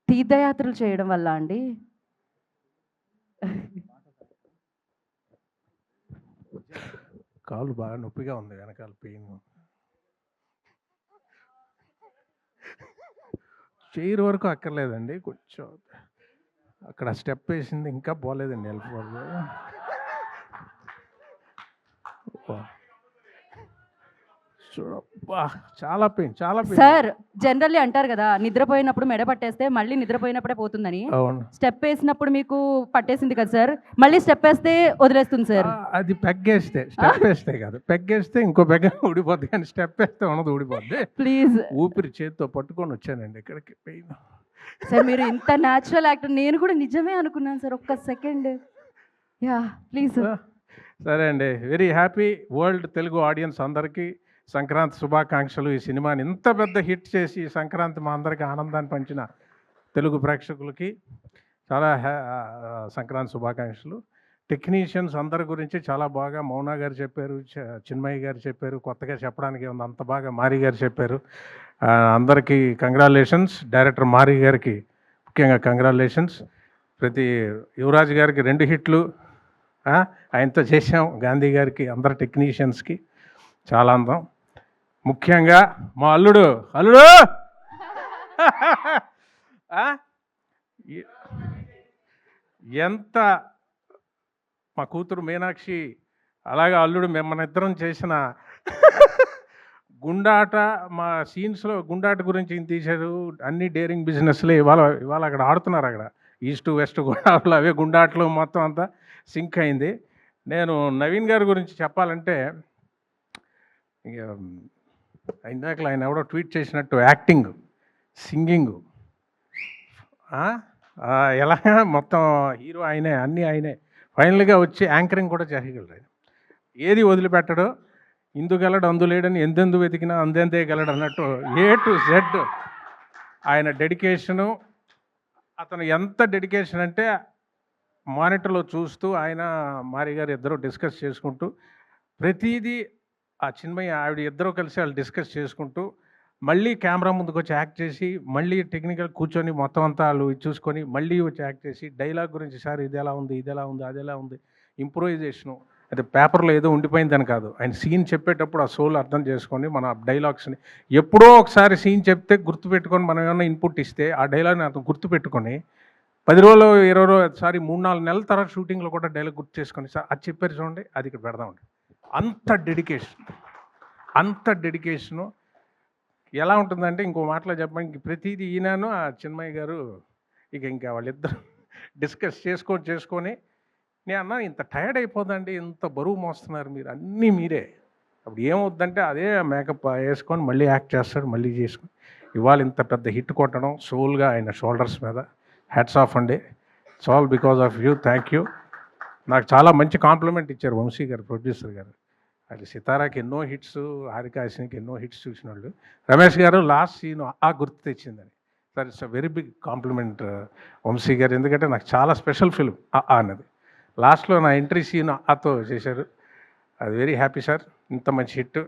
తీర్థయాత్రలు చేయడం వల్లా అండి? కాలు బాగా నొప్పిగా ఉంది, వెనకాల పెయిన్. చైర్ వరకు అక్కర్లేదండి, కొంచెం అక్కడ స్టెప్ వేసింది ఇంకా పోలేదండి వెళ్ళిపోదు. చూడబ్బా, చాలా పెయిన్, చాలా పెయిన్. సార్ జనరల్లీ అంటారు కదా, నిద్రపోయినప్పుడు మెడ పట్టేస్తే మళ్ళీ నిద్రపోయినప్పుడే పోతుందని. అవును, స్టెప్ వేసినప్పుడు మీకు పట్టేసింది కదా సార్, మళ్ళీ స్టెప్ వేస్తే వదిలేస్తుంది సార్. అది పెగ్గేస్తే, స్టెప్ వేస్తే కాదు, పెగ్గేస్తే ఇంకో పెగ్గ ఊడిపోద్ది, కానీ స్టెప్ వేస్తే ఉన్నది ఊడిపోద్ది. ప్లీజ్ ఊపిరి చేతితో పట్టుకొని వచ్చానండి ఇక్కడికి, పెయిన్. సార్ మీరు ఇంత న్యాచురల్ యాక్టర్, నేను కూడా నిజమే అనుకున్నాను సార్, ఒక్క సెకండ్. Yeah please. సరే అండి, very happy. World Telugu audience అందరికీ సంక్రాంతి శుభాకాంక్షలు. ఈ సినిమాని ఇంత పెద్ద హిట్ చేసి సంక్రాంతి మా అందరికీ ఆనందాన్ని పంచిన తెలుగు ప్రేక్షకులకి చాలా సంక్రాంతి శుభాకాంక్షలు. టెక్నీషియన్స్ అందరి గురించి చాలా బాగా మౌనా గారు చెప్పారు, చిన్మయ్య గారు చెప్పారు, కొత్తగా చెప్పడానికి ఉంది అంత బాగా మారి గారు చెప్పారు. అందరికీ కంగ్రాచులేషన్స్. డైరెక్టర్ మారి గారికి ముఖ్యంగా కంగ్రాచులేషన్స్. ప్రతి యువరాజ్ గారికి 2 హిట్లు ఆయనతో చేసాం. గాంధీ గారికి, అందరు టెక్నీషియన్స్కి చాలా అందం. ముఖ్యంగా మా అల్లుడు ఎంత మా కూతురు మీనాక్షి, అలాగే అల్లుడు మిమ్మల్ని ఇద్దరం చేసిన గుండాట, మా సీన్స్లో గుండాట గురించి తీశారు. అన్ని డేరింగ్ బిజినెస్లే ఇవాళ అక్కడ ఆడుతున్నారు. అక్కడ ఈస్ట్ వెస్ట్ గోదావరిలో అవే గుండాట్లు మొత్తం అంతా సింక్ అయింది. నేను నవీన్ గారి గురించి చెప్పాలంటే, ఇందాక ఆయన ఎవడో ట్వీట్ చేసినట్టు యాక్టింగ్, సింగింగ్, ఎలాగా మొత్తం హీరో ఆయనే, అన్నీ ఆయనే. ఫైనల్గా వచ్చి యాంకరింగ్ కూడా చేయగలరు ఆయన. ఏది వదిలిపెట్టడు. ఇందుగలడు అందులేడని ఎందెందు వెతికినా అందెందే గలడు అన్నట్టు A to Z ఆయన డెడికేషను. అతను ఎంత డెడికేషన్ అంటే, మానిటర్లో చూస్తూ ఆయన మారి గారు ఇద్దరు డిస్కస్ చేసుకుంటూ ప్రతిదీ, ఆ చిన్మయ్య ఆవిడ ఇద్దరు కలిసి వాళ్ళు డిస్కస్ చేసుకుంటూ మళ్ళీ కెమెరా ముందుకు వచ్చి యాక్ట్ చేసి, మళ్ళీ టెక్నికల్ కూర్చొని మొత్తం అంతా వాళ్ళు చూసుకొని మళ్ళీ వచ్చి యాక్ట్ చేసి, డైలాగ్ గురించి సార్ ఇది ఎలా ఉంది, ఇది ఎలా ఉంది, అది ఎలా ఉంది, ఇంప్రూవైజేషను. అది పేపర్లో ఏదో ఉండిపోయిందని కాదు, ఆయన సీన్ చెప్పేటప్పుడు ఆ సోల్ అర్థం చేసుకొని మన డైలాగ్స్ని ఎప్పుడో ఒకసారి సీన్ చెప్తే గుర్తుపెట్టుకొని మనం ఏమైనా ఇన్పుట్ ఇస్తే ఆ డైలాగ్ని అతను గుర్తుపెట్టుకొని 10 రోజులు 20 రోజులు సారీ 3-4 నెలల తర్వాత షూటింగ్లో కూడా డైలాగ్ గుర్తు చేసుకొని, సార్ అది చెప్పారు చూడండి, అది ఇక్కడ పెడదామండి. అంత డెడికేషను ఎలా ఉంటుందంటే, ఇంకో మాటలో చెప్పడానికి ప్రతిదీ ఈయనను ఆ చిన్మయ్య గారు ఇంకా వాళ్ళిద్దరు డిస్కస్ చేసుకొని నేను అన్నా, ఇంత టైర్డ్ అయిపోదండి, ఇంత బరువు మోస్తున్నారు మీరు, అన్నీ మీరే. అప్పుడు ఏమవుద్దంటే అదే మేకప్ వేసుకొని మళ్ళీ యాక్ట్ చేస్తాడు, మళ్ళీ చేసుకొని ఇవాళ ఇంత పెద్ద హిట్ కొట్టడం సోల్గా ఆయన షోల్డర్స్ మీద. హ్యాట్స్ ఆఫ్ అండి. It's all because of you. Thank you. నాకు చాలా మంచి కాంప్లిమెంట్ ఇచ్చారు వంశీ గారు, ప్రొడ్యూసర్ గారు. అది సితారాకి ఎన్నో హిట్స్, హారికాసినికి ఎన్నో హిట్స్ చూసిన వాళ్ళు. రమేష్ గారు లాస్ట్ సీన్ గుర్తు తెచ్చిందని. Sir it's a very big compliment Vamsi garu, ఎందుకంటే నాకు చాలా స్పెషల్ ఫిల్మ్ అన్నది. లాస్ట్లో నా ఎంట్రీ సీన్ ఆతో చేశారు. అది వెరీ హ్యాపీ సార్, ఇంత మంచి హిట్.